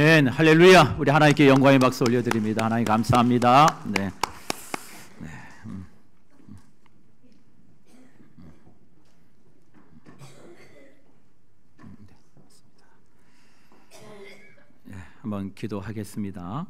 아멘. 할렐루야. 우리 하나님께 영광의 박수 올려드립니다. 하나님 감사합니다. 네. 한번 기도하겠습니다.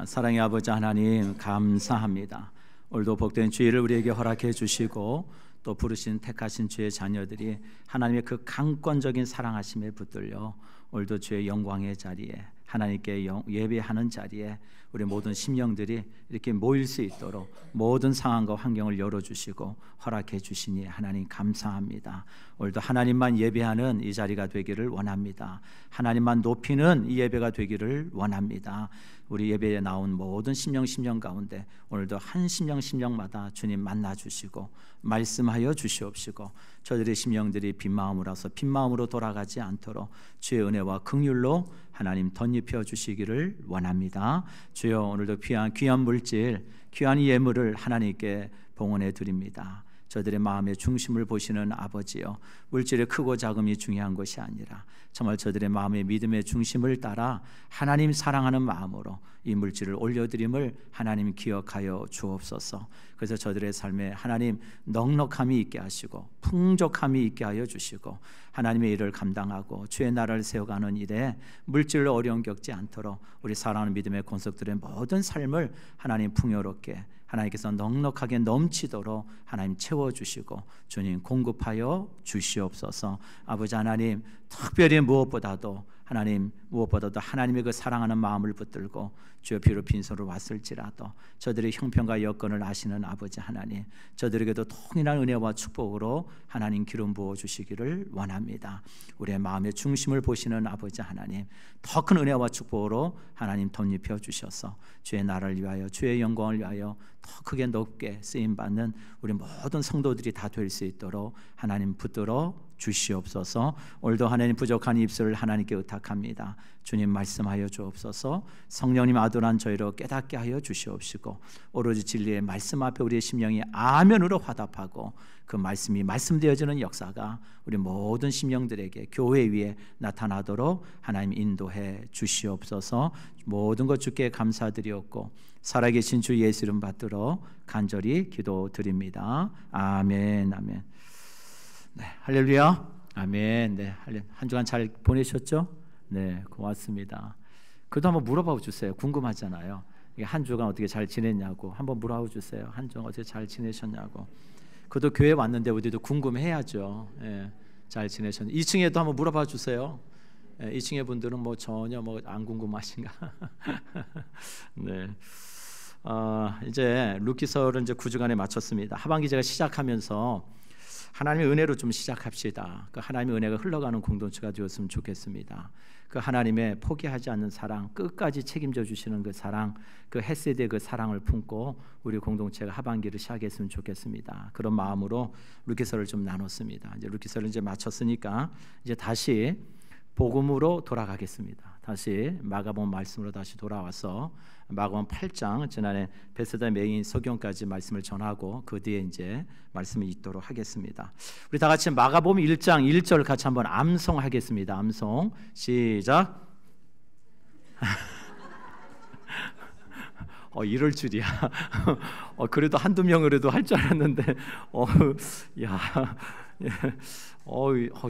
사랑의 아버지 하나님 감사합니다. 오늘도 복된 주일을 우리에게 허락해 주시고 또 부르신 택하신 주의 자녀들이 하나님의 그 강권적인 사랑하심에 붙들려 오늘도 주의 영광의 자리에 하나님께 예배하는 자리에 우리 모든 심령들이 이렇게 모일 수 있도록 모든 상황과 환경을 열어주시고 허락해 주시니 하나님 감사합니다. 오늘도 하나님만 예배하는 이 자리가 되기를 원합니다. 하나님만 높이는 이 예배가 되기를 원합니다. 우리 예배에 나온 모든 심령 가운데 오늘도 한 심령마다 주님 만나 주시고 말씀하여 주시옵시고 저들의 심령들이 빈 마음으로 돌아가지 않도록 주의 은혜와 긍휼로 하나님 덧입혀 주시기를 원합니다. 주여 오늘도 귀한 물질, 귀한 예물을 하나님께 봉헌해 드립니다. 저들의 마음의 중심을 보시는 아버지여, 물질의 크고 작음이 중요한 것이 아니라 정말 저들의 마음의 믿음의 중심을 따라 하나님 사랑하는 마음으로 이 물질을 올려드림을 하나님 기억하여 주옵소서. 그래서 저들의 삶에 하나님 넉넉함이 있게 하시고 풍족함이 있게 하여 주시고 하나님의 일을 감당하고 주의 나라를 세워가는 일에 물질로 어려움 겪지 않도록 우리 사랑하는 믿음의 권속들의 모든 삶을 하나님 풍요롭게 하나님께서 넉넉하게 넘치도록 하나님 채워주시고 주님 공급하여 주시옵소서. 아버지 하나님 특별히 무엇보다도 하나님의 그 사랑하는 마음을 붙들고 주여 비록 빈손으로 왔을지라도 저들의 형편과 여건을 아시는 아버지 하나님, 저들에게도 통일한 은혜와 축복으로 하나님 기름 부어 주시기를 원합니다. 우리의 마음의 중심을 보시는 아버지 하나님, 더 큰 은혜와 축복으로 하나님 덧입혀 주셔서 주의 나라를 위하여 주의 영광을 위하여 더 크게 높게 쓰임받는 우리 모든 성도들이 다 될 수 있도록 하나님 붙들어 주시옵소서. 오늘도 하나님 부족한 입술을 하나님께 의탁합니다. 주님 말씀하여 주옵소서. 성령님 아들한 저희로 깨닫게 하여 주시옵시고 오로지 진리의 말씀 앞에 우리의 심령이 아멘으로 화답하고 그 말씀이 말씀되어지는 역사가 우리 모든 심령들에게 교회 위에 나타나도록 하나님 인도해 주시옵소서. 모든 것 주께 감사드리옵고 살아계신 주 예수 이름 받들어 간절히 기도드립니다. 아멘. 아멘. 네, 할렐루야. 아멘. 네, 한 주간 잘 보내셨죠? 네, 고맙습니다. 그래도 한번 물어봐 주세요. 궁금하잖아요. 한 주간 어떻게 잘 지냈냐고 한번 물어봐 주세요. 한 주간 어떻게 잘 지내셨냐고. 그래도 교회 왔는데 우리도 궁금해야죠. 예, 잘 지내셨냐. 2층에도 한번 물어봐 주세요. 예, 2층의 분들은 뭐 전혀 안 궁금하신가? 네. 이제 루키서를 이제 9주간에 마쳤습니다. 하반기 제가 시작하면서 하나님의 은혜로 좀 시작합시다. 그 하나님의 은혜가 흘러가는 공동체가 되었으면 좋겠습니다. 그 하나님의 포기하지 않는 사랑, 끝까지 책임져 주시는 그 사랑, 그 헤세드의 그 사랑을 품고 우리 공동체가 하반기를 시작했으면 좋겠습니다. 그런 마음으로 루키서를 좀 나눴습니다. 이제 루키서를 이제 마쳤으니까 이제 다시 복음으로 돌아가겠습니다. 다시 마가복음 말씀으로 다시 돌아와서 마가복음 8장 지난해 베세다 메인 서경까지 말씀을 전하고 그 뒤에 이제 말씀을 읽도록 하겠습니다. 우리 다 같이 마가복음 1장 1절 같이 한번 암송하겠습니다. 암송 시작. 이럴 줄이야. 그래도 한두 명으로도 할 줄 알았는데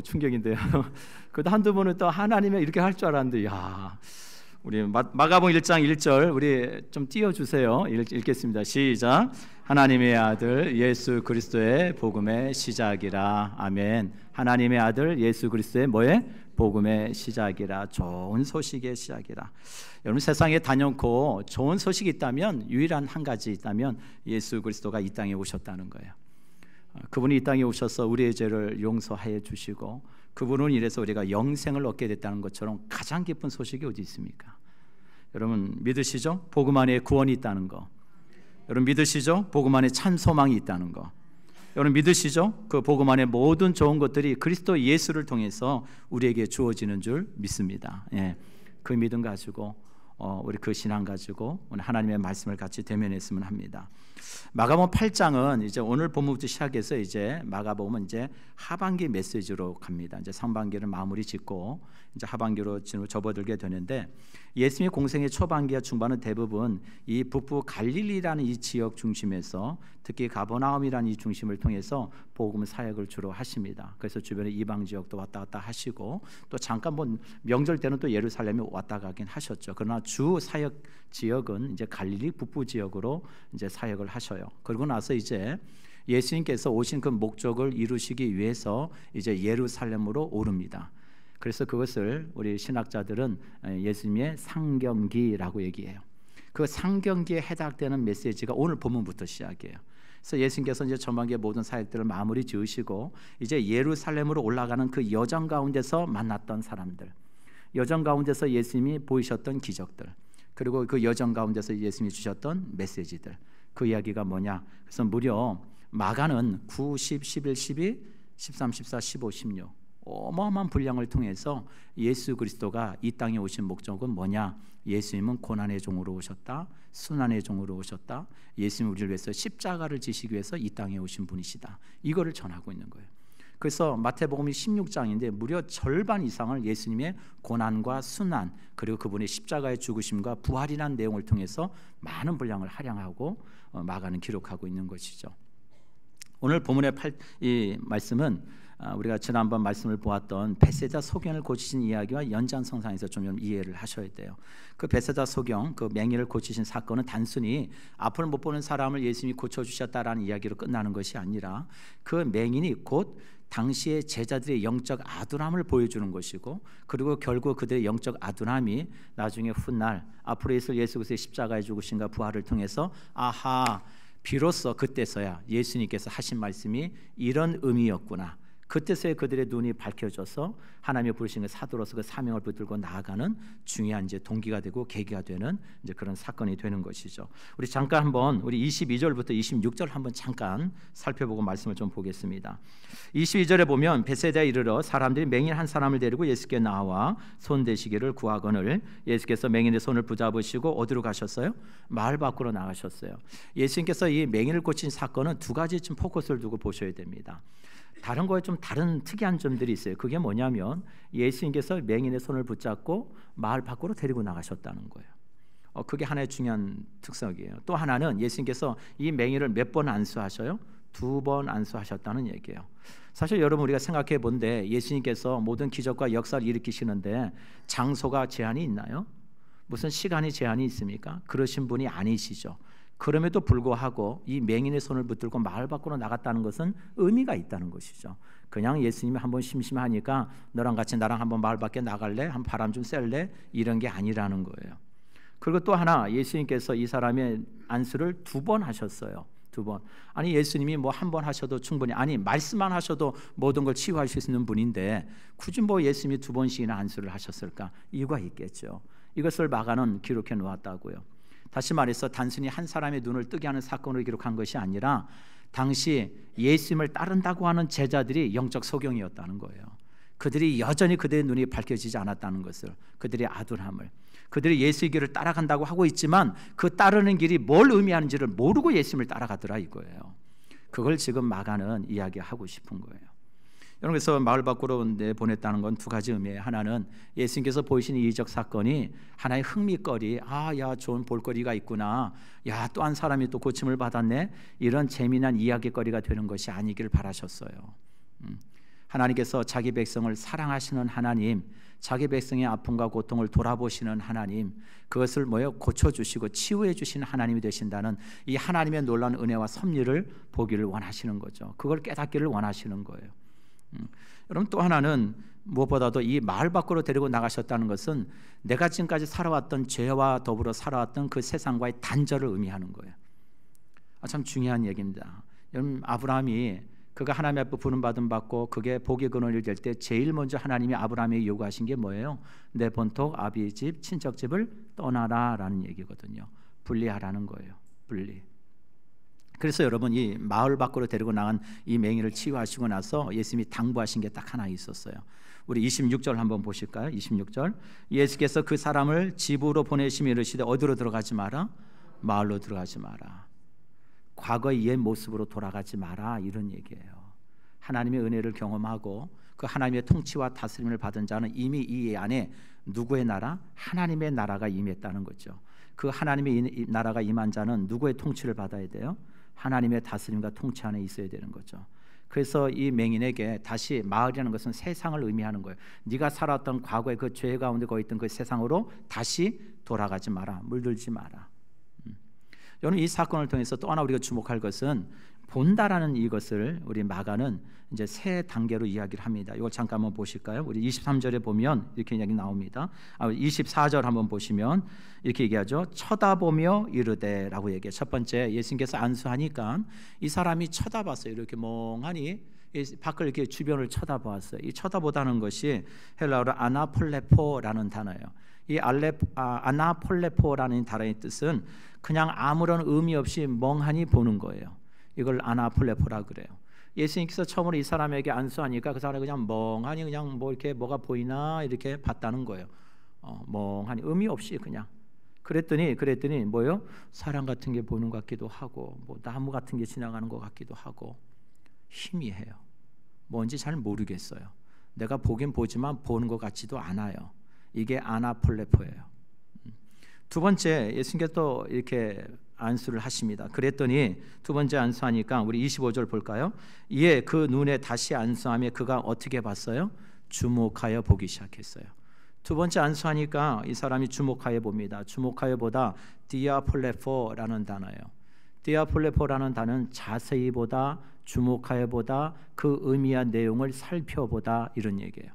충격인데요. 그래도 한두 번은 또 하나님이 이렇게 할 줄 알았는데 우리 마가복음 1장 1절 우리 좀 띄워주세요. 읽겠습니다. 시작. 하나님의 아들 예수 그리스도의 복음의 시작이라. 아멘. 하나님의 아들 예수 그리스도의 뭐의? 복음의 시작이라. 좋은 소식의 시작이라. 여러분 세상에 단연코 좋은 소식이 있다면 유일한 한 가지 있다면 예수 그리스도가 이 땅에 오셨다는 거예요. 그분이 이 땅에 오셔서 우리의 죄를 용서하여 주시고 그분은 이래서 우리가 영생을 얻게 됐다는 것처럼 가장 기쁜 소식이 어디 있습니까? 여러분 믿으시죠? 복음 안에 구원이 있다는 거. 여러분 믿으시죠? 복음 안에 참 소망이 있다는 거. 여러분 믿으시죠? 그 복음 안에 모든 좋은 것들이 그리스도 예수를 통해서 우리에게 주어지는 줄 믿습니다. 예, 그 믿음 가지고 우리 그 신앙 가지고 오늘 하나님의 말씀을 같이 대면했으면 합니다. 마가복음 8장은 이제 오늘 본문부터 시작해서 이제 마가복음은 이제 하반기 메시지로 갑니다. 이제 상반기를 마무리 짓고 이제 하반기로 접어들게 되는데, 예수님의 공생의 초반기와 중반은 대부분 이 북부 갈릴리라는 이 지역 중심에서, 특히 가버나움이라는 이 중심을 통해서 복음 사역을 주로 하십니다. 그래서 주변에 이방 지역도 왔다 갔다 하시고, 또 잠깐 뭐 명절 때는 또 예루살렘에 왔다 가긴 하셨죠. 그러나 주 사역 지역은 이제 갈릴리 북부 지역으로 이제 사역을 하셔요. 그러고 나서 이제 예수님께서 오신 그 목적을 이루시기 위해서 이제 예루살렘으로 오릅니다. 그래서 그것을 우리 신학자들은 예수님의 상경기라고 얘기해요. 그 상경기에 해당되는 메시지가 오늘 본문부터 시작이에요. 그래서 예수님께서 이제 전반기의 모든 사역들을 마무리 지으시고 이제 예루살렘으로 올라가는 그 여정 가운데서 만났던 사람들, 여정 가운데서 예수님이 보이셨던 기적들, 그리고 그 여정 가운데서 예수님이 주셨던 메시지들, 그 이야기가 뭐냐? 그래서 무려 마가는 9, 10, 11, 12, 13, 14, 15, 16 어마어마한 분량을 통해서 예수 그리스도가 이 땅에 오신 목적은 뭐냐? 예수님은 고난의 종으로 오셨다, 순환의 종으로 오셨다, 예수님 우리를 위해서 십자가를 지시기 위해서 이 땅에 오신 분이시다, 이거를 전하고 있는 거예요. 그래서 마태복음이 16장인데 무려 절반 이상을 예수님의 고난과 순환, 그리고 그분의 십자가의 죽으심과 부활이라는 내용을 통해서 많은 분량을 할양하고 마가는 기록하고 있는 것이죠. 오늘 본문의 이 말씀은 우리가 지난번 말씀을 보았던 베세다 소경을 고치신 이야기와 연장선상에서 좀 이해를 하셔야 돼요. 그 베세다 소경, 그 맹인을 고치신 사건은 단순히 앞을 못 보는 사람을 예수님이 고쳐주셨다라는 이야기로 끝나는 것이 아니라, 그 맹인이 곧 당시의 제자들의 영적 아둔함을 보여주는 것이고, 그리고 결국 그들의 영적 아둔함이 나중에 훗날 앞으로 있을 예수 그리스도의 십자가의 죽으심과 부활을 통해서 아하, 비로소 그때서야 예수님께서 하신 말씀이 이런 의미였구나, 그때서야 그들의 눈이 밝혀져서 하나님의 부르신 그 사도로서 그 사명을 붙들고 나아가는 중요한 이제 동기가 되고 계기가 되는 이제 그런 사건이 되는 것이죠. 우리 잠깐 한번 우리 22절부터 26절 한번 잠깐 살펴보고 말씀을 좀 보겠습니다. 22절에 보면 베세다에 이르러 사람들이 맹인 한 사람을 데리고 예수께 나와 손 대시기를 구하거늘 예수께서 맹인의 손을 붙잡으시고 어디로 가셨어요? 마을 밖으로 나가셨어요. 예수님께서 이 맹인을 고친 사건은 두 가지 좀 포커스를 두고 보셔야 됩니다. 다른 거에 좀 다른 특이한 점들이 있어요. 그게 뭐냐면 예수님께서 맹인의 손을 붙잡고 마을 밖으로 데리고 나가셨다는 거예요. 그게 하나의 중요한 특성이에요. 또 하나는 예수님께서 이 맹인을 몇 번 안수하셔요? 2번 안수하셨다는 얘기예요. 사실 여러분 우리가 생각해 본데 예수님께서 모든 기적과 역사를 일으키시는데 장소가 제한이 있나요? 무슨 시간이 제한이 있습니까? 그러신 분이 아니시죠. 그럼에도 불구하고 이 맹인의 손을 붙들고 마을 밖으로 나갔다는 것은 의미가 있다는 것이죠. 그냥 예수님이 한번 심심하니까 너랑 같이 나랑 한번 마을 밖에 나갈래? 한번 바람 좀 쐴래? 이런 게 아니라는 거예요. 그리고 또 하나, 예수님께서 이 사람의 안수를 2번 하셨어요. 2번. 아니 예수님이 뭐 한 번 하셔도 충분히, 아니 말씀만 하셔도 모든 걸 치유하실 수 있는 분인데 굳이 뭐 예수님이 2번씩이나 안수를 하셨을까? 이유가 있겠죠. 이것을 마가는 기록해 놓았다고요. 다시 말해서 단순히 한 사람의 눈을 뜨게 하는 사건으로 기록한 것이 아니라 당시 예수님을 따른다고 하는 제자들이 영적 소경이었다는 거예요. 그들이 여전히 그들의 눈이 밝혀지지 않았다는 것을, 그들의 아둔함을, 그들이 예수의 길을 따라간다고 하고 있지만 그 따르는 길이 뭘 의미하는지를 모르고 예수님을 따라가더라 이거예요. 그걸 지금 마가는 이야기하고 싶은 거예요. 여러분, 그래서 마을 밖으로 보냈다는 건 2가지 의미예요. 하나는 예수님께서 보이신 이적 사건이 하나의 흥미거리, 야 좋은 볼거리가 있구나, 야 또 한 사람이 또 고침을 받았네, 이런 재미난 이야기거리가 되는 것이 아니길 바라셨어요. 하나님께서 자기 백성을 사랑하시는 하나님, 자기 백성의 아픔과 고통을 돌아보시는 하나님, 그것을 고쳐주시고 치유해 주시는 하나님이 되신다는 이 하나님의 놀라운 은혜와 섭리를 보기를 원하시는 거죠. 그걸 깨닫기를 원하시는 거예요. 여러분, 또 하나는 무엇보다도 이 마을 밖으로 데리고 나가셨다는 것은 내가 지금까지 살아왔던 죄와 더불어 살아왔던 그 세상과의 단절을 의미하는 거예요. 참 중요한 얘기입니다. 여러분, 아브라함이 그가 하나님 앞에 부름받음 받고 그게 복의 근원이 될 때 제일 먼저 하나님이 아브라함에게 요구하신 게 뭐예요? 내 본토 아비의 집 친척집을 떠나라라는 얘기거든요. 분리하라는 거예요. 분리. 그래서 여러분, 이 마을 밖으로 데리고 나간 이 맹인을 치유하시고 나서 예수님이 당부하신 게 딱 하나 있었어요. 우리 26절 한번 보실까요? 26절. 예수께서 그 사람을 집으로 보내시며 이르시되 어디로 들어가지 마라? 마을로 들어가지 마라. 과거의 옛 모습으로 돌아가지 마라, 이런 얘기예요. 하나님의 은혜를 경험하고 그 하나님의 통치와 다스림을 받은 자는 이미 이 안에 누구의 나라? 하나님의 나라가 임했다는 거죠. 그 하나님의 나라가 임한 자는 누구의 통치를 받아야 돼요? 하나님의 다스림과 통치 안에 있어야 되는 거죠. 그래서 이 맹인에게 다시 마을이라는 것은 세상을 의미하는 거예요. 네가 살았던 과거의 그 죄 가운데 거해 있던 그 세상으로 다시 돌아가지 마라, 물들지 마라. 여러분, 이 사건을 통해서 또 하나 우리가 주목할 것은 본다라는 이것을 우리 마가는 이제 세 단계로 이야기를 합니다. 이걸 잠깐 한번 보실까요? 우리 23절에 보면 이렇게 이야기 나옵니다. 24절 한번 보시면 이렇게 얘기하죠. 쳐다보며 이르되라고 얘기해요. 첫 번째, 예수님께서 안수하니까 이 사람이 쳐다봤어요. 이렇게 멍하니 밖을 이렇게 주변을 쳐다보았어요. 이 쳐다보다는 것이 헬라어로 아나폴레포라는 단어예요. 이 아나폴레포라는 단어의 뜻은 그냥 아무런 의미 없이 멍하니 보는 거예요. 이걸 아나폴레포라 그래요. 예수님께서 처음으로 이 사람에게 안수하니까 그 사람이 그냥 멍하니 그냥 뭐 이렇게 뭐가 보이나 이렇게 봤다는 거예요. 멍하니 의미 없이 그냥. 그랬더니 뭐요? 사람 같은 게 보는 것 같기도 하고, 뭐 나무 같은 게 지나가는 것 같기도 하고, 희미해요. 뭔지 잘 모르겠어요. 내가 보긴 보지만 보는 것 같지도 않아요. 이게 아나폴레포예요. 두 번째, 예수님께서 또 이렇게 안수를 하십니다. 그랬더니 두 번째 안수하니까 우리 25절 볼까요? 이에 그 눈에 다시 안수하며 그가 어떻게 봤어요? 주목하여 보기 시작했어요. 두 번째 안수하니까 이 사람이 주목하여 봅니다. 주목하여 보다 디아폴레포라는 단어예요. 디아폴레포라는 단어는 자세히 보다, 주목하여 보다, 그 의미와 내용을 살펴보다, 이런 얘기예요.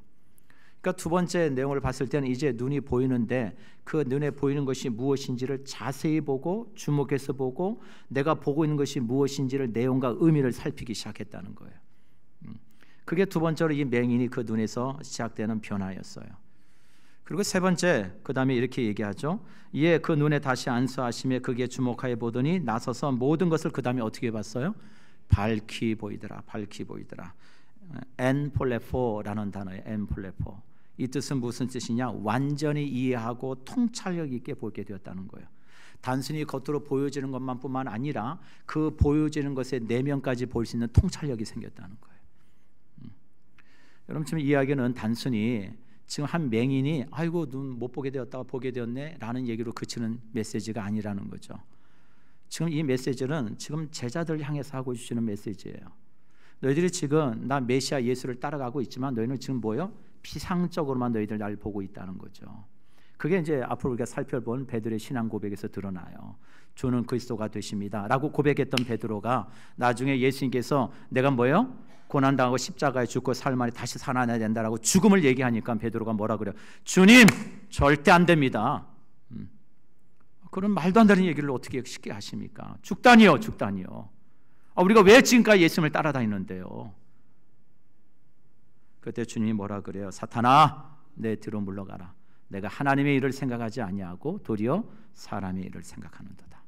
그러니까 두 번째 내용을 봤을 때는 이제 눈이 보이는데 그 눈에 보이는 것이 무엇인지를 자세히 보고 주목해서 보고 내가 보고 있는 것이 무엇인지를 내용과 의미를 살피기 시작했다는 거예요. 그게 두 번째로 이 맹인이 그 눈에서 시작되는 변화였어요. 그리고 세 번째, 그 다음에 이렇게 얘기하죠. 이에 그 눈에 다시 안수하시며 그게 주목하여 보더니 나서서 모든 것을 그 다음에 어떻게 봤어요? 밝히 보이더라. 밝히 보이더라. 엔폴레포라는 단어예요. 엔폴레포. 이 뜻은 무슨 뜻이냐? 완전히 이해하고 통찰력 있게 보게 되었다는 거예요. 단순히 겉으로 보여지는 것만뿐만 아니라 그 보여지는 것의 내면까지 볼 수 있는 통찰력이 생겼다는 거예요. 여러분, 지금 이야기는 단순히 지금 한 맹인이 아이고 눈 못 보게 되었다가 보게 되었네 라는 얘기로 그치는 메시지가 아니라는 거죠. 지금 이 메시지는 지금 제자들 향해서 하고 주시는 메시지예요. 너희들이 지금 나 메시아 예수를 따라가고 있지만 너희는 지금 뭐요? 피상적으로만 너희들 날 보고 있다는 거죠. 그게 이제 앞으로 우리가 살펴본 베드로의 신앙 고백에서 드러나요. 주는 그리스도가 되십니다 라고 고백했던 베드로가 나중에 예수님께서 내가 뭐요? 고난당하고 십자가에 죽고 사흘 만에 다시 살아나야 된다라고 죽음을 얘기하니까 베드로가 뭐라 그래요? 주님, 절대 안 됩니다. 그런 말도 안 되는 얘기를 어떻게 쉽게 하십니까? 죽다니요, 죽다니요. 우리가 왜 지금까지 예수님을 따라다니는데요? 그때 주님이 뭐라 그래요? 사탄아, 내 뒤로 물러가라. 내가 하나님의 일을 생각하지 아니하고 도리어 사람의 일을 생각하는도다.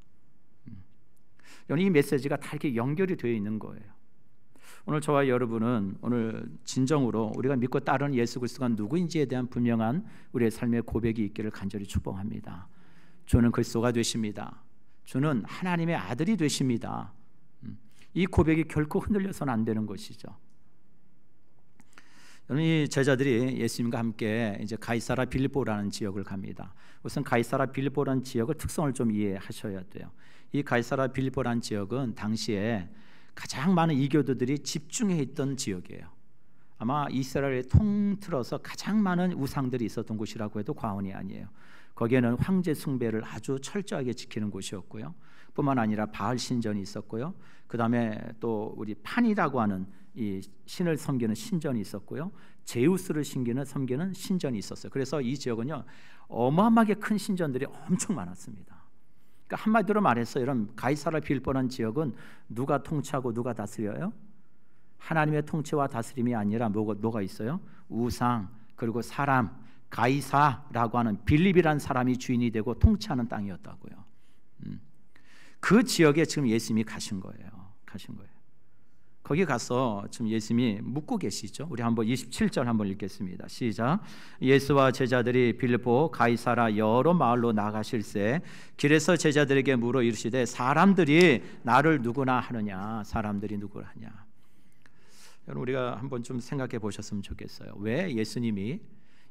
이 메시지가 다 이렇게 연결이 되어 있는 거예요. 오늘 저와 여러분은 오늘 진정으로 우리가 믿고 따르는 예수 그리스도가 누구인지에 대한 분명한 우리의 삶의 고백이 있기를 간절히 축복합니다. 주는 그리스도가 되십니다. 주는 하나님의 아들이 되십니다. 이 고백이 결코 흔들려서는 안 되는 것이죠. 이 제자들이 예수님과 함께 이제 가이사라 빌립보라는 지역을 갑니다. 우선 가이사라 빌립보라는 지역의 특성을 좀 이해하셔야 돼요. 이 가이사라 빌립보라는 지역은 당시에 가장 많은 이교도들이 집중해 있던 지역이에요. 아마 이스라엘을 통틀어서 가장 많은 우상들이 있었던 곳이라고 해도 과언이 아니에요. 거기에는 황제 숭배를 아주 철저하게 지키는 곳이었고요. 뿐만 아니라 바알 신전이 있었고요. 그 다음에 또 우리 판이라고 하는 이 신을 섬기는 신전이 있었고요. 제우스를 섬기는 신전이 있었어요. 그래서 이 지역은요 어마어마하게 큰 신전들이 엄청 많았습니다. 그러니까 한마디로 말해서 이런 가이사라 빌립보라는 지역은 누가 통치하고 누가 다스려요? 하나님의 통치와 다스림이 아니라 뭐가 있어요? 우상, 그리고 사람, 가이사라고 하는 빌립이라는 사람이 주인이 되고 통치하는 땅이었다고요. 그 지역에 지금 예수님이 가신 거예요. 거기 가서 지금 예수님이 묻고 계시죠. 우리 한번 27절 한번 읽겠습니다. 시작. 예수와 제자들이 빌립보 가이사라 여러 마을로 나가실새 길에서 제자들에게 물어 이르시되 사람들이 나를 누구나 하느냐. 사람들이 누구라 하냐. 여러분 우리가 한번 좀 생각해 보셨으면 좋겠어요. 왜 예수님이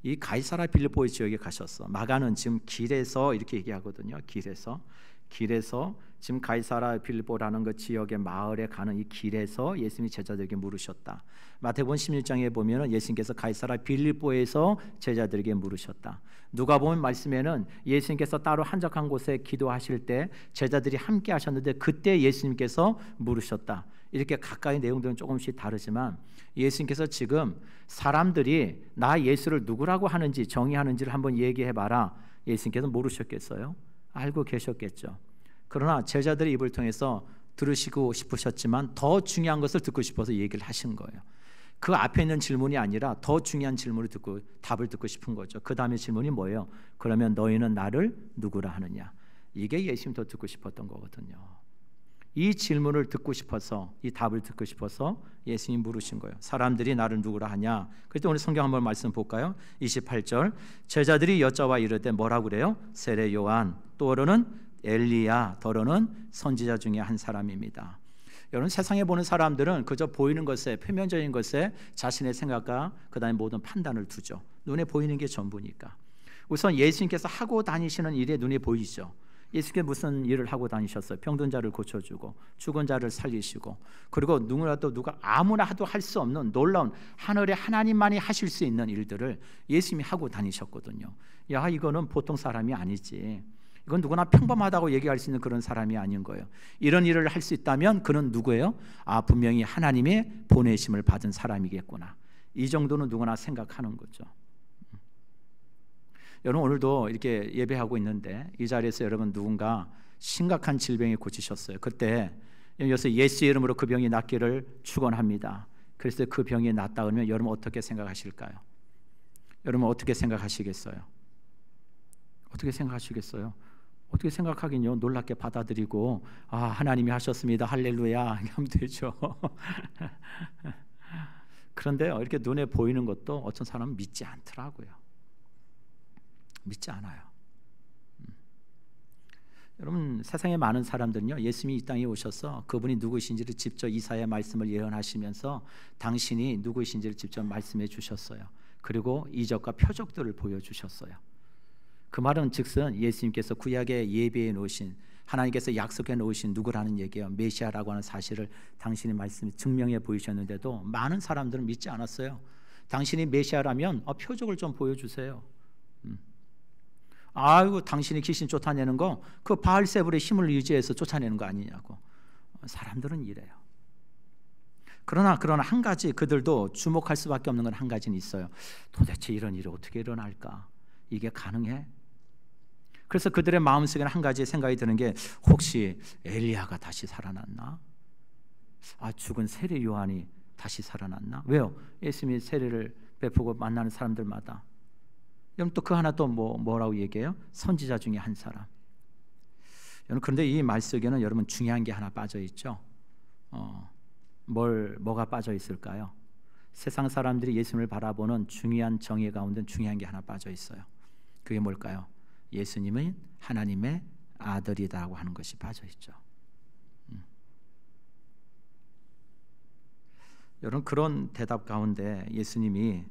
이 가이사라 빌립보의 지역에 가셨어? 마가는 지금 길에서 이렇게 얘기하거든요. 길에서 지금 가이사라 빌립보라는 그 지역의 마을에 가는 이 길에서 예수님이 제자들에게 물으셨다. 마태복음 16장에 보면은 예수님께서 가이사라 빌립보에서 제자들에게 물으셨다. 누가복음 말씀에는 예수님께서 따로 한적한 곳에 기도하실 때 제자들이 함께 하셨는데 그때 예수님께서 물으셨다. 이렇게 가까이 내용들은 조금씩 다르지만 예수님께서 지금 사람들이 나 예수를 누구라고 하는지 정의하는지를 한번 얘기해봐라. 예수님께서 모르셨겠어요? 알고 계셨겠죠. 그러나 제자들의 입을 통해서 들으시고 싶으셨지만 더 중요한 것을 듣고 싶어서 얘기를 하신 거예요. 그 앞에 있는 질문이 아니라 더 중요한 질문을 듣고 답을 듣고 싶은 거죠. 그 다음에 질문이 뭐예요? 그러면 너희는 나를 누구라 하느냐? 이게 예수님 더 듣고 싶었던 거거든요. 이 질문을 듣고 싶어서 이 답을 듣고 싶어서 예수님이 물으신 거예요. 사람들이 나를 누구라 하냐? 그때 오늘 성경 한번 말씀 볼까요? 28절 제자들이 여쭤와 이르되 뭐라고 그래요? 세례 요한 또로는 엘리야 더러는 선지자 중에 한 사람입니다. 여러분 세상에 보는 사람들은 그저 보이는 것에 표면적인 것에 자신의 생각과 그 다음에 모든 판단을 두죠. 눈에 보이는 게 전부니까. 우선 예수님께서 하고 다니시는 일에 눈에 보이죠. 예수님께서 무슨 일을 하고 다니셨어요? 병든 자를 고쳐주고 죽은 자를 살리시고 그리고 누구라도 누가 아무나 도 할 수 없는 놀라운 하늘의 하나님만이 하실 수 있는 일들을 예수님이 하고 다니셨거든요. 야 이거는 보통 사람이 아니지. 이건 누구나 평범하다고 얘기할 수 있는 그런 사람이 아닌 거예요. 이런 일을 할 수 있다면 그는 누구예요? 아 분명히 하나님의 보내심을 받은 사람이겠구나. 이 정도는 누구나 생각하는 거죠. 여러분 오늘도 이렇게 예배하고 있는데 이 자리에서 여러분 누군가 심각한 질병에 고치셨어요. 그때 여기서 예수의 이름으로 그 병이 낫기를 축원합니다. 그래서 그 병이 낫다 그러면 여러분 어떻게 생각하실까요? 여러분 어떻게 생각하시겠어요? 어떻게 생각하시겠어요? 어떻게 생각하긴요. 놀랍게 받아들이고 아 하나님이 하셨습니다. 할렐루야 하면 되죠. 그런데요 이렇게 눈에 보이는 것도 어떤 사람은 믿지 않더라고요. 믿지 않아요. 여러분 세상에 많은 사람들은요 예수님이 이 땅에 오셔서 그분이 누구신지를 직접 이사야 말씀을 예언하시면서 당신이 누구신지를 직접 말씀해 주셨어요. 그리고 이적과 표적들을 보여주셨어요. 그 말은 즉슨 예수님께서 구약에 예비해 놓으신 하나님께서 약속해 놓으신 누구라는 얘기예요. 메시아라고 하는 사실을 당신의 말씀이 증명해 보이셨는데도 많은 사람들은 믿지 않았어요. 당신이 메시아라면 표적을 좀 보여주세요. 아이고 당신이 귀신 쫓아내는 거 그 바알세불의 힘을 유지해서 쫓아내는 거 아니냐고 사람들은 이래요. 그러나 한 가지 그들도 주목할 수밖에 없는 건 한 가지는 있어요. 도대체 이런 일이 어떻게 일어날까? 이게 가능해? 그래서 그들의 마음속에는 한 가지 생각이 드는 게 혹시 엘리야가 다시 살아났나? 죽은 세례 요한이 다시 살아났나? 왜요? 예수님이 세례를 베푸고 만나는 사람들마다 여러분 또 그 하나 또 뭐라고 얘기해요? 선지자 중에 한 사람. 여러분 그런데 이 말 속에는 여러분 중요한 게 하나 빠져 있죠. 뭐가 빠져 있을까요? 세상 사람들이 예수님을 바라보는 중요한 정의 가운데 중요한 게 하나 빠져 있어요. 그게 뭘까요? 예수님은 하나님의 아들이다라고 하는 것이 빠져 있죠. 여러분 그런 대답 가운데 예수님이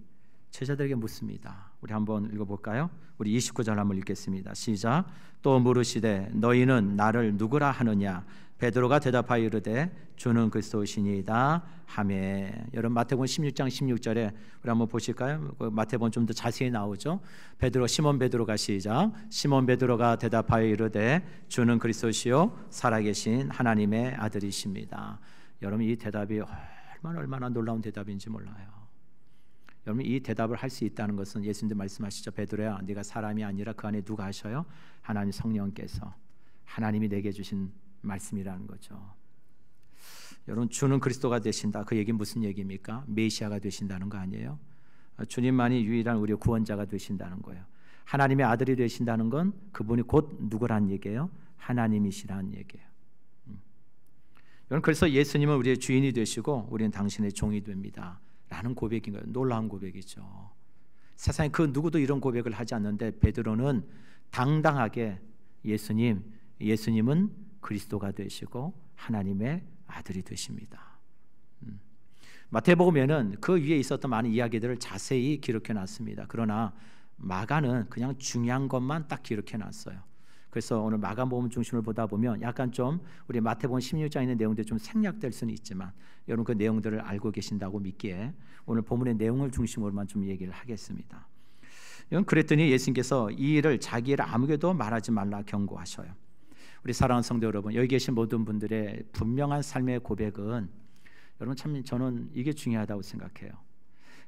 제자들에게 묻습니다. 우리 한번 읽어볼까요? 우리 29절 한번 읽겠습니다. 시작. 또 물으시되 너희는 나를 누구라 하느냐? 베드로가 대답하여 이르되 주는 그리스도시니이다 하매. 여러분 마태복음 16장 16절에 우리 한번 보실까요? 마태복음 좀 더 자세히 나오죠. 시몬 베드로가 시작. 시몬 베드로가 대답하여 이르되 주는 그리스도시요 살아계신 하나님의 아들이십니다. 여러분 이 대답이 얼마나 놀라운 대답인지 몰라요. 여러분 이 대답을 할 수 있다는 것은 예수님도 말씀하시죠. 베드로야 네가 사람이 아니라 그 안에 누가 하셔요? 하나님 성령께서 하나님이 내게 주신 말씀이라는 거죠. 여러분 주는 그리스도가 되신다. 그 얘기 무슨 얘기입니까? 메시아가 되신다는 거 아니에요? 주님만이 유일한 우리의 구원자가 되신다는 거예요. 하나님의 아들이 되신다는 건 그분이 곧 누구란 얘기예요? 하나님이시라는 얘기예요. 여러분, 그래서 예수님은 우리의 주인이 되시고 우리는 당신의 종이 됩니다 라는 고백인 거예요. 놀라운 고백이죠. 세상에 그 누구도 이런 고백을 하지 않는데 베드로는 당당하게 예수님은 그리스도가 되시고 하나님의 아들이 되십니다. 마태복음에는 그 위에 있었던 많은 이야기들을 자세히 기록해 놨습니다. 그러나 마가는 그냥 중요한 것만 딱 기록해 놨어요. 그래서 오늘 마가복음 중심을 보다 보면 약간 좀 우리 마태복음 16장에 있는 내용들이 좀 생략될 수는 있지만 여러분 그 내용들을 알고 계신다고 믿기에 오늘 본문의 내용을 중심으로만 좀 얘기를 하겠습니다. 그랬더니 예수님께서 이 일을 자기 일을 아무에게도 말하지 말라 경고하셔요. 우리 사랑하는 성도 여러분, 여기 계신 모든 분들의 분명한 삶의 고백은 여러분 참 저는 이게 중요하다고 생각해요.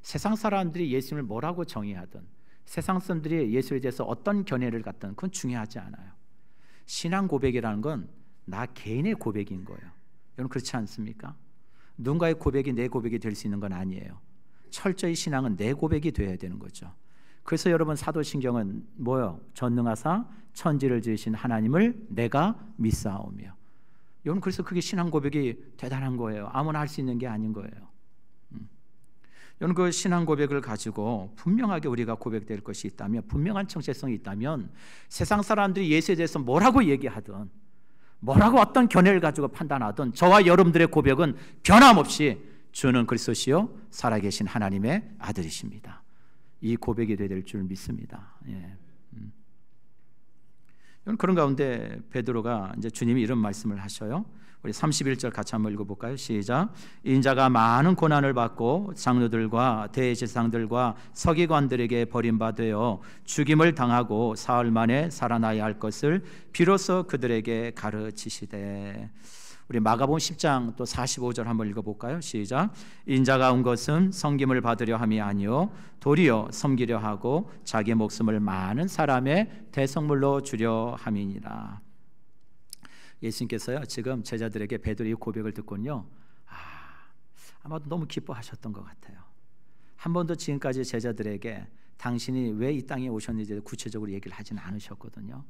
세상 사람들이 예수님을 뭐라고 정의하든 세상 사람들이 예수에 대해서 어떤 견해를 갖든 그건 중요하지 않아요. 신앙 고백이라는 건 나 개인의 고백인 거예요. 여러분 그렇지 않습니까? 누군가의 고백이 내 고백이 될 수 있는 건 아니에요. 철저히 신앙은 내 고백이 되어야 되는 거죠. 그래서 여러분 사도신경은 뭐요? 전능하사 천지를 지으신 하나님을 내가 믿사오며. 여러분 그래서 그게 신앙 고백이 대단한 거예요. 아무나 할 수 있는 게 아닌 거예요. 여러분 그 신앙 고백을 가지고 분명하게 우리가 고백될 것이 있다면, 분명한 정체성이 있다면 세상 사람들이 예수에 대해서 뭐라고 얘기하든 뭐라고 어떤 견해를 가지고 판단하든 저와 여러분들의 고백은 변함없이 주는 그리스도시요 살아계신 하나님의 아들이십니다. 이 고백이 될 줄 믿습니다. 예. 그런 가운데 베드로가 이제 주님이 이런 말씀을 하셔요. 우리 31절 같이 한번 읽어볼까요? 시작. 인자가 많은 고난을 받고 장로들과 대제사장들과 서기관들에게 버림받아 죽임을 당하고 사흘 만에 살아나야 할 것을 비로소 그들에게 가르치시되. 우리 마가복음 10장 또 45절 한번 읽어볼까요? 시작. 인자가 온 것은 섬김을 받으려 함이 아니요 도리어 섬기려 하고 자기 목숨을 많은 사람의 대성물로 주려 함이니라. 예수님께서요 지금 제자들에게 베드로의 고백을 듣고는요 아마도 너무 기뻐하셨던 것 같아요. 한 번도 지금까지 제자들에게 당신이 왜 이 땅에 오셨는지 구체적으로 얘기를 하지는 않으셨거든요.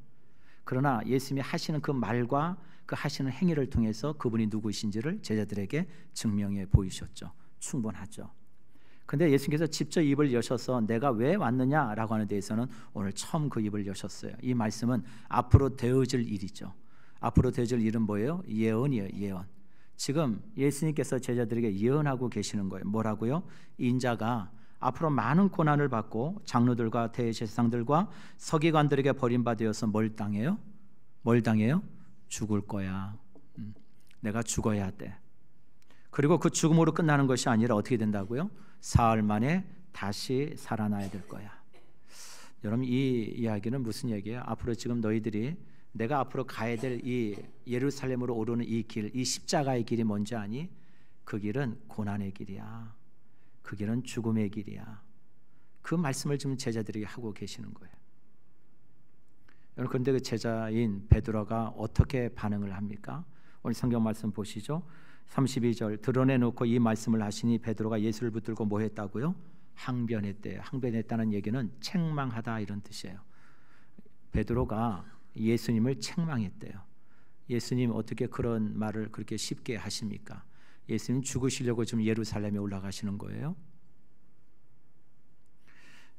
그러나 예수님이 하시는 그 말과 그 하시는 행위를 통해서 그분이 누구이신지를 제자들에게 증명해 보이셨죠. 충분하죠. 근데 예수님께서 직접 입을 여셔서 내가 왜 왔느냐라고 하는 데에서는 오늘 처음 그 입을 여셨어요. 이 말씀은 앞으로 되어질 일이죠. 앞으로 되어질 일은 뭐예요? 예언이에요. 예언. 지금 예수님께서 제자들에게 예언하고 계시는 거예요. 뭐라고요? 인자가 앞으로 많은 고난을 받고 장로들과 대제사장들과 서기관들에게 버림받아서 뭘 당해요? 뭘 당해요? 죽을 거야. 내가 죽어야 돼. 그리고 그 죽음으로 끝나는 것이 아니라 어떻게 된다고요? 사흘 만에 다시 살아나야 될 거야. 여러분 이 이야기는 무슨 얘기예요? 앞으로 지금 너희들이 내가 앞으로 가야 될 이 예루살렘으로 오르는 이 길, 이 십자가의 길이 뭔지 아니? 그 길은 고난의 길이야. 그 길은 죽음의 길이야. 그 말씀을 지금 제자들에게 하고 계시는 거예요. 여러분 그런데 그 제자인 베드로가 어떻게 반응을 합니까? 오늘 성경 말씀 보시죠. 32절 드러내놓고 이 말씀을 하시니 베드로가 예수를 붙들고 뭐 했다고요? 항변했대요. 항변했다는 얘기는 책망하다 이런 뜻이에요. 베드로가 예수님을 책망했대요. 예수님 어떻게 그런 말을 그렇게 쉽게 하십니까? 예수님 죽으시려고 지금 예루살렘에 올라가시는 거예요?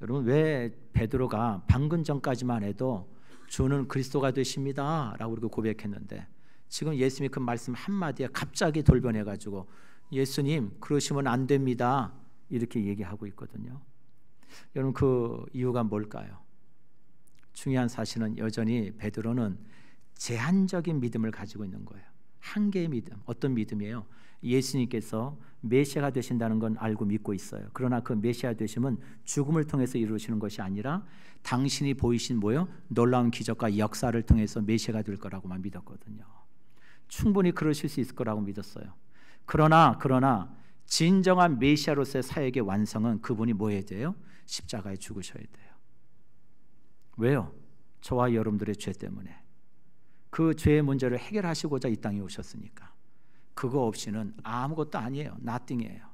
여러분 왜 베드로가 방금 전까지만 해도 주는 그리스도가 되십니다 라고 그렇게 고백했는데 지금 예수님이 그 말씀 한마디에 갑자기 돌변해가지고 예수님 그러시면 안 됩니다 이렇게 얘기하고 있거든요. 여러분 그 이유가 뭘까요? 중요한 사실은 여전히 베드로는 제한적인 믿음을 가지고 있는 거예요. 한계의 믿음. 어떤 믿음이에요? 예수님께서 메시아가 되신다는 건 알고 믿고 있어요. 그러나 그 메시아 되심은 죽음을 통해서 이루시는 것이 아니라 당신이 보이신 뭐요? 놀라운 기적과 역사를 통해서 메시아가 될 거라고만 믿었거든요. 충분히 그러실 수 있을 거라고 믿었어요. 그러나 진정한 메시아로서의 사역의 완성은 그분이 뭐 해야 돼요? 십자가에 죽으셔야 돼요. 왜요? 저와 여러분들의 죄 때문에. 그 죄의 문제를 해결하시고자 이 땅에 오셨으니까. 그거 없이는 아무것도 아니에요. nothing이에요.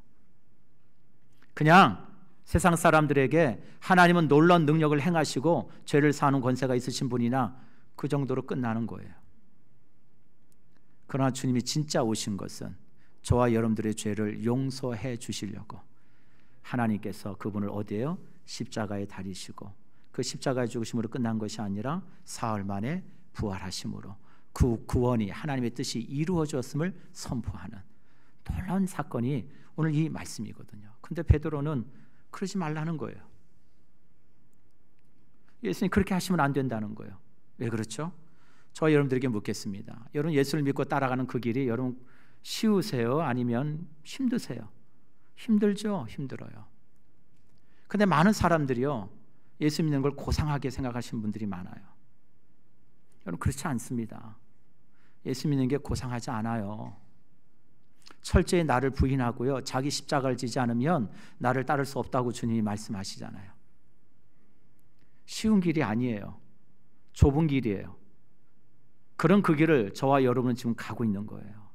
그냥 세상 사람들에게 하나님은 놀라운 능력을 행하시고 죄를 사하는 권세가 있으신 분이나 그 정도로 끝나는 거예요. 그러나 주님이 진짜 오신 것은 저와 여러분들의 죄를 용서해 주시려고 하나님께서 그분을 어디에요? 십자가에 달이시고 그 십자가의 죽으심으로 끝난 것이 아니라 사흘 만에 부활하심으로 그 구원이 하나님의 뜻이 이루어졌음을 선포하는 놀라운 사건이 오늘 이 말씀이거든요. 근데 베드로는 그러지 말라는 거예요. 예수님 그렇게 하시면 안 된다는 거예요. 왜 그렇죠? 저와 여러분들에게 묻겠습니다. 여러분 예수를 믿고 따라가는 그 길이 여러분 쉬우세요? 아니면 힘드세요? 힘들죠? 힘들어요. 근데 많은 사람들이요 예수 믿는 걸 고상하게 생각하시는 분들이 많아요. 여러분 그렇지 않습니다. 예수 믿는 게 고상하지 않아요. 철저히 나를 부인하고요 자기 십자가를 지지 않으면 나를 따를 수 없다고 주님이 말씀하시잖아요. 쉬운 길이 아니에요. 좁은 길이에요. 그런 그 길을 저와 여러분은 지금 가고 있는 거예요.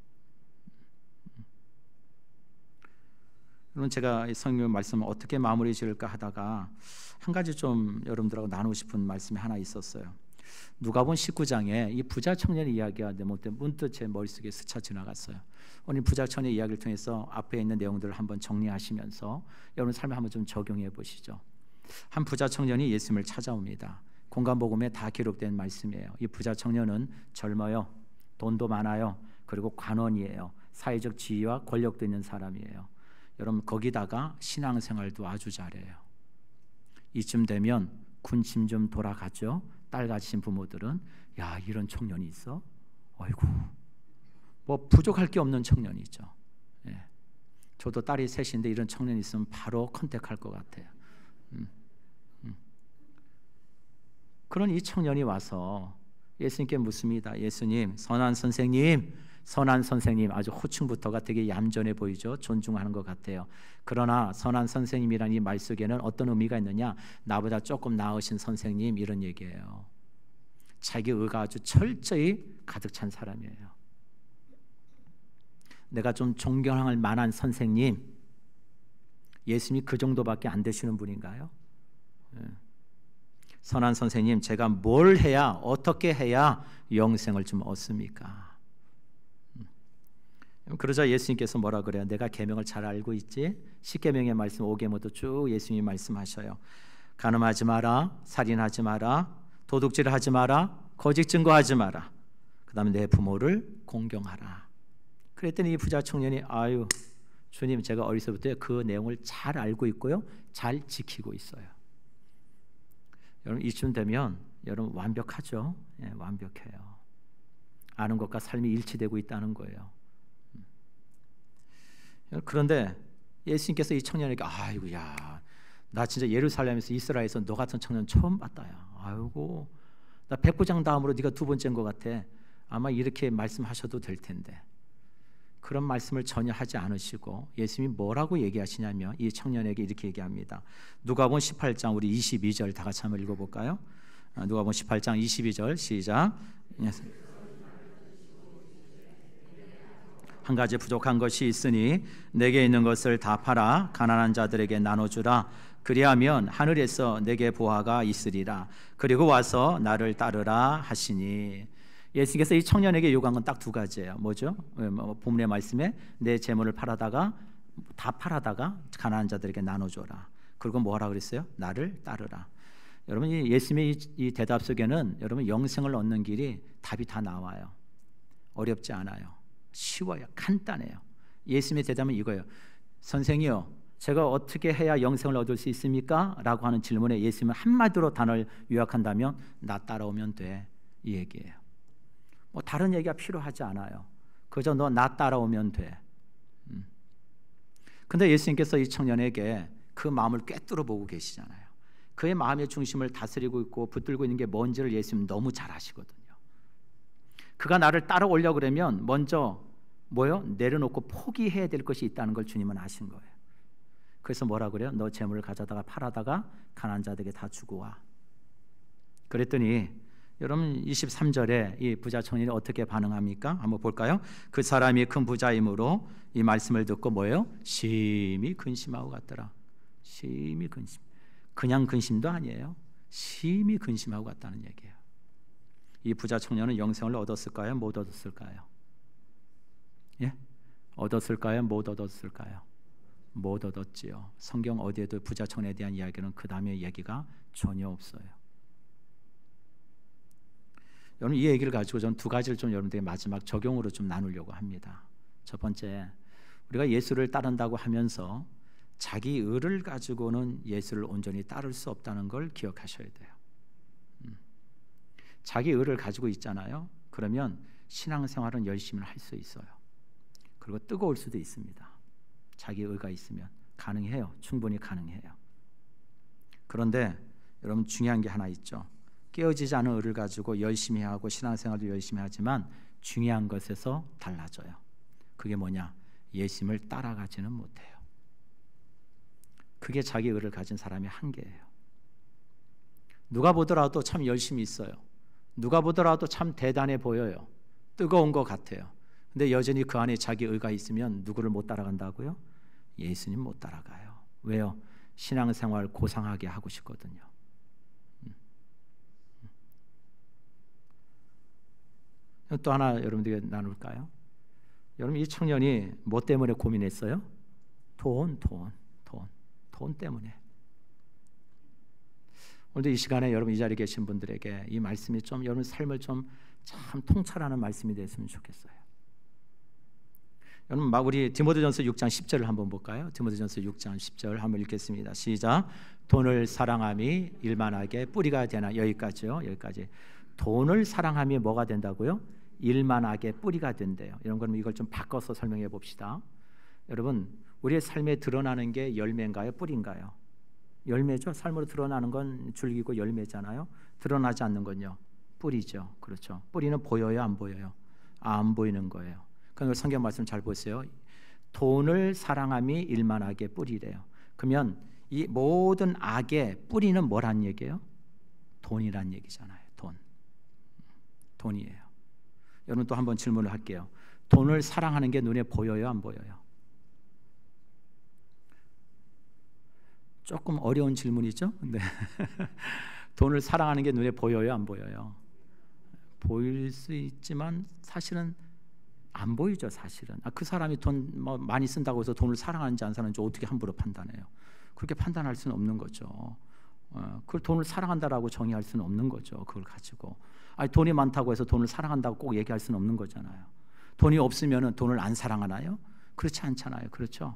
여러분 제가 성경 말씀을 어떻게 마무리 지을까 하다가 한 가지 좀 여러분들하고 나누고 싶은 말씀이 하나 있었어요. 누가복음 19장에 이 부자 청년의 이야기가 문득 제 머릿속에 스쳐 지나갔어요. 오늘 부자 청년의 이야기를 통해서 앞에 있는 내용들을 한번 정리하시면서 여러분 삶에 한번 좀 적용해 보시죠. 한 부자 청년이 예수님을 찾아옵니다. 공간복음에 다 기록된 말씀이에요. 이 부자 청년은 젊어요. 돈도 많아요. 그리고 관원이에요. 사회적 지위와 권력도 있는 사람이에요. 여러분 거기다가 신앙생활도 아주 잘해요. 이쯤 되면 군침 좀 돌아가죠. 딸 가진 부모들은 야 이런 청년이 있어? 아이고 뭐 부족할 게 없는 청년이죠. 예. 저도 딸이 셋인데 이런 청년이 있으면 바로 컨택할 것 같아요. 그런 이 청년이 와서 예수님께 묻습니다. 예수님, 선한 선생님 아주 호칭부터가 되게 얌전해 보이죠. 존중하는 것 같아요. 그러나 선한 선생님이라는 이 말 속에는 어떤 의미가 있느냐? 나보다 조금 나으신 선생님 이런 얘기예요. 자기 의가 아주 철저히 가득 찬 사람이에요. 내가 좀 존경할 만한 선생님, 예수님이 그 정도밖에 안 되시는 분인가요? 선한 선생님, 제가 뭘 해야 어떻게 해야 영생을 좀 얻습니까? 그러자 예수님께서 뭐라 그래요? 내가 계명을 잘 알고 있지? 10계명의 말씀 5계명도 쭉 예수님이 말씀하셔요. 간음하지 마라, 살인하지 마라, 도둑질하지 마라, 거짓 증거하지 마라. 그 다음에 내 부모를 공경하라. 그랬더니 이 부자 청년이 아유 주님 제가 어리서부터 그 내용을 잘 알고 있고요. 잘 지키고 있어요. 여러분 이쯤 되면 여러분 완벽하죠? 예, 완벽해요. 아는 것과 삶이 일치되고 있다는 거예요. 그런데 예수님께서 이 청년에게 아이고야 나 진짜 예루살렘에서 이스라엘에서 너 같은 청년 처음 봤다야. 아이고 나 백부장 다음으로 네가 두 번째인 것 같아. 아마 이렇게 말씀하셔도 될 텐데 그런 말씀을 전혀 하지 않으시고 예수님이 뭐라고 얘기하시냐면 이 청년에게 이렇게 얘기합니다. 누가복음 18장 우리 22절 다 같이 한번 읽어볼까요? 누가복음 18장 22절 시작. 한 가지 부족한 것이 있으니 내게 있는 것을 다 팔아 가난한 자들에게 나눠주라. 그리하면 하늘에서 내게 보화가 있으리라. 그리고 와서 나를 따르라 하시니. 예수님께서 이 청년에게 요구한 건 딱 두 가지예요. 뭐죠? 본문의 말씀에 내 재물을 팔아다가 다 팔아다가 가난한 자들에게 나눠줘라. 그리고 뭐하라 그랬어요? 나를 따르라. 여러분 이 예수님의 이 대답 속에는 여러분 영생을 얻는 길이 답이 다 나와요. 어렵지 않아요. 쉬워요. 간단해요. 예수님의 대답은 이거예요. 선생이요, 제가 어떻게 해야 영생을 얻을 수 있습니까? 라고 하는 질문에 예수님은 한마디로 단어를 요약한다면 나 따라오면 돼. 이 얘기예요. 뭐 다른 얘기가 필요하지 않아요. 그저 너 나 따라오면 돼. 근데 예수님께서 이 청년에게 그 마음을 꿰뚫어 보고 계시잖아요. 그의 마음의 중심을 다스리고 있고 붙들고 있는 게 뭔지를 예수님 너무 잘 아시거든요. 그가 나를 따라오려고 그러면 먼저 뭐요? 내려놓고 포기해야 될 것이 있다는 걸 주님은 아신 거예요. 그래서 뭐라 그래요? 너 재물을 가져다가 팔아다가 가난한 자들에게 다 주고 와. 그랬더니 여러분 23절에 이 부자 청년이 어떻게 반응합니까? 한번 볼까요? 그 사람이 큰 부자이므로 이 말씀을 듣고 뭐예요? 심히 근심하고 갔더라. 심히 근심. 그냥 근심도 아니에요. 심히 근심하고 갔다는 얘기예요. 이 부자 청년은 영생을 얻었을까요? 못 얻었을까요? 예? 얻었을까요? 못 얻었을까요? 못 얻었지요. 성경 어디에도 부자청에 대한 이야기는 그 다음에 얘기가 전혀 없어요. 여러분 이 얘기를 가지고 저는 두 가지를 좀 여러분들에게 마지막 적용으로 좀 나누려고 합니다. 첫 번째, 우리가 예수를 따른다고 하면서 자기 의를 가지고는 예수를 온전히 따를 수 없다는 걸 기억하셔야 돼요. 자기 의를 가지고 있잖아요. 그러면 신앙생활은 열심히 할 수 있어요. 그리고 뜨거울 수도 있습니다. 자기 의가 있으면 가능해요. 충분히 가능해요. 그런데 여러분 중요한 게 하나 있죠. 깨어지지 않은 의를 가지고 열심히 하고 신앙생활도 열심히 하지만 중요한 것에서 달라져요. 그게 뭐냐? 예수님을 따라가지는 못해요. 그게 자기 의를 가진 사람의 한계예요. 누가 보더라도 참 열심히 있어요. 누가 보더라도 참 대단해 보여요. 뜨거운 것 같아요. 근데 여전히 그 안에 자기 의가 있으면 누구를 못 따라간다고요? 예수님 못 따라가요. 왜요? 신앙생활 고상하게 하고 싶거든요. 또 하나 여러분들에게 나눌까요? 여러분 이 청년이 뭐 때문에 고민했어요? 돈 때문에. 오늘도 이 시간에 여러분 이 자리에 계신 분들에게 이 말씀이 좀 여러분 삶을 좀 참 통찰하는 말씀이 됐으면 좋겠어요. 여러분 우리 디모데전서 6장 10절을 한번 볼까요? 디모데전서 6장 10절 한번 읽겠습니다. 시작. 돈을 사랑함이 일만하게 뿌리가 되나. 여기까지요. 여기까지. 돈을 사랑함이 뭐가 된다고요? 일만하게 뿌리가 된대요. 이런 거는 이걸 좀 바꿔서 설명해 봅시다. 여러분 우리의 삶에 드러나는 게 열매인가요? 뿌리인가요? 열매죠. 삶으로 드러나는 건 줄기고 열매잖아요. 드러나지 않는 건요? 뿌리죠. 그렇죠. 뿌리는 보여요? 안 보여요? 안 보이는 거예요. 그러니까 성경 말씀 잘 보세요. 돈을 사랑함이 일만하게 뿌리래요. 그러면 이 모든 악의 뿌리는 뭐란 얘기예요? 돈이란 얘기잖아요. 돈이에요. 여러분 또 한번 질문을 할게요. 돈을 사랑하는 게 눈에 보여요? 안 보여요? 조금 어려운 질문이죠? 네. 돈을 사랑하는 게 눈에 보여요? 안 보여요? 보일 수 있지만 사실은 안 보이죠. 사실은 그 사람이 돈 많이 쓴다고 해서 돈을 사랑하는지 안 사랑하는지 어떻게 함부로 판단해요? 그렇게 판단할 수는 없는 거죠. 그걸 돈을 사랑한다라고 정의할 수는 없는 거죠. 그걸 가지고 돈이 많다고 해서 돈을 사랑한다고 꼭 얘기할 수는 없는 거잖아요. 돈이 없으면 돈을 안 사랑하나요? 그렇지 않잖아요. 그렇죠?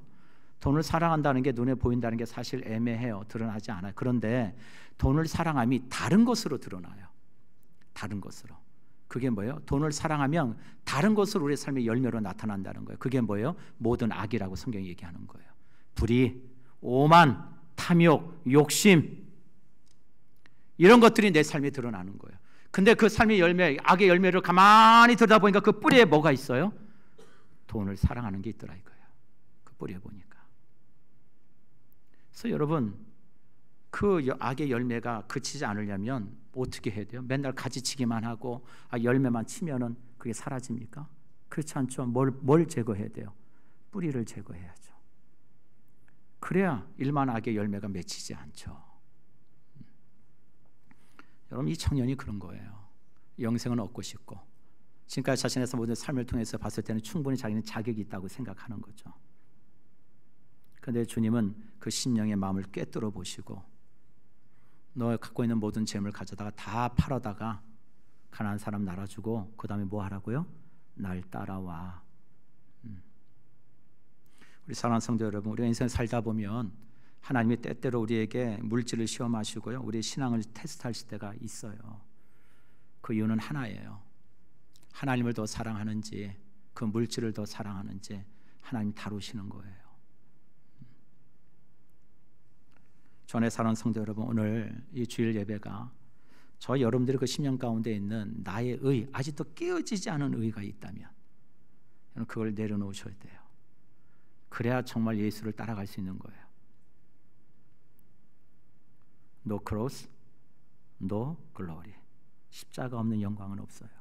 돈을 사랑한다는 게 눈에 보인다는 게 사실 애매해요. 드러나지 않아요. 그런데 돈을 사랑함이 다른 것으로 드러나요. 다른 것으로. 그게 뭐예요? 돈을 사랑하면 다른 것으로 우리의 삶의 열매로 나타난다는 거예요. 그게 뭐예요? 모든 악이라고 성경이 얘기하는 거예요. 불의, 오만, 탐욕, 욕심 이런 것들이 내 삶에 드러나는 거예요. 근데 그 삶의 열매, 악의 열매를 가만히 들여다보니까 그 뿌리에 뭐가 있어요? 돈을 사랑하는 게 있더라 이거예요. 그 뿌리에 보니까. 그래서 여러분 그 악의 열매가 그치지 않으려면 어떻게 해야 돼요? 맨날 가지치기만 하고 열매만 치면은 그게 사라집니까? 그렇지 않죠. 뭘 제거해야 돼요? 뿌리를 제거해야죠. 그래야 일만 악의 열매가 맺히지 않죠. 여러분 이 청년이 그런 거예요. 영생은 얻고 싶고 지금까지 자신의 모든 삶을 통해서 봤을 때는 충분히 자기는 자격이 있다고 생각하는 거죠. 그런데 주님은 그 심령의 마음을 꿰뚫어 보시고 너 갖고 있는 모든 재물을 가져다가 다 팔아다가 가난한 사람 나눠주고 그 다음에 뭐 하라고요? 날 따라와. 우리 사랑하는 성도 여러분, 우리가 인생을 살다 보면 하나님이 때때로 우리에게 물질을 시험하시고요, 우리의 신앙을 테스트하실 때가 있어요. 그 이유는 하나예요. 하나님을 더 사랑하는지 그 물질을 더 사랑하는지 하나님 다루시는 거예요. 전에 사랑하는 성도 여러분, 오늘 이 주일 예배가 저 여러분들의 그 심령 가운데 있는 나의 의, 아직도 깨어지지 않은 의가 있다면 그걸 내려놓으셔야 돼요. 그래야 정말 예수를 따라갈 수 있는 거예요. No cross, no glory. 십자가 없는 영광은 없어요.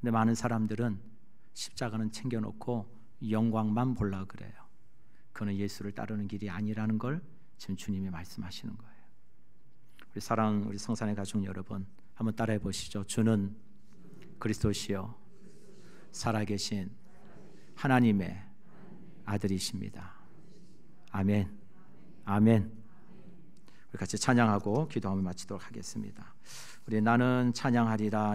근데 많은 사람들은 십자가는 챙겨놓고 영광만 보려고 그래요. 그는 예수를 따르는 길이 아니라는 걸 지금 주님이 말씀하시는 거예요. 우리 성산의 가족 여러분, 한번 따라해 보시죠. 주는 그리스도시요 살아계신 하나님의 아들이십니다. 아멘. 아멘. 우리 같이 찬양하고 기도하며 마치도록 하겠습니다. 우리 나는 찬양하리라